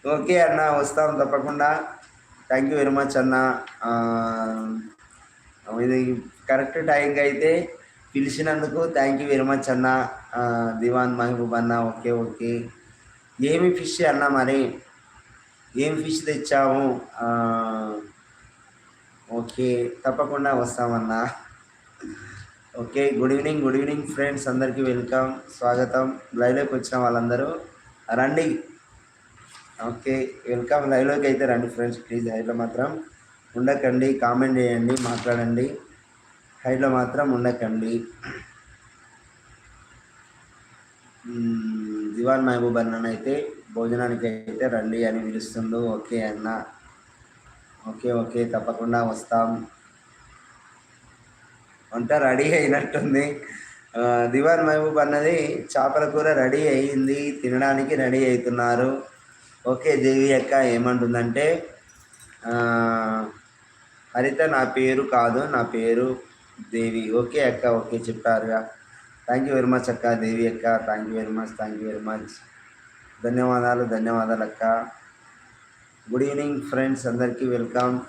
Okay అన్న, వస్తాం తప్పకుండా. థ్యాంక్ యూ వెరీ మచ్ అన్న. ఇది కరెక్ట్ టైంకి అయితే పిలిచినందుకు థ్యాంక్ యూ వెరీ మచ్ అన్న. దివాన్ మహబూబ్ అన్న. Okay okay. ఏమి ఫిష్ అన్న మరి? ఏం ఫిష్ తెచ్చాము? ఓకే, తప్పకుండా వస్తామన్నా. ఓకే, గుడ్ ఈవినింగ్ ఫ్రెండ్స్, అందరికీ వెల్కమ్, స్వాగతం. లైవ్లోకి వచ్చిన వాళ్ళందరూ రండి. Okay, welcome. లైవ్లోకి అయితే రండి ఫ్రెండ్స్, ప్లీజ్ హైట్లో మాత్రం ఉండకండి, కామెంట్ చేయండి, మాట్లాడండి. హైట్లో మాత్రం ఉండకండి. దివాన్ మహబూబ్ అన్న అయితే భోజనానికి అయితే రండి అని పిలుస్తుండు. ఓకే అన్న. ఓకే ఓకే, తప్పకుండా వస్తాం. వంట రెడీ అయినట్టుంది. దివాన్ మహబూబ్ అన్నది చేపల కూర రెడీ అయ్యింది, తినడానికి రెడీ అవుతున్నారు. ఓకే, దేవి అక్క ఏమంటుందంటే, హరిత నా పేరు కాదు, నా పేరు దేవి. ఓకే అక్క, ఓకే చెప్పారుగా. థ్యాంక్ యూ వెరీ మచ్ అక్క, దేవి అక్క. Thank you very much. ధన్యవాదాలు అక్క. గుడ్ ఈవినింగ్ ఫ్రెండ్స్, అందరికీ వెల్కమ్.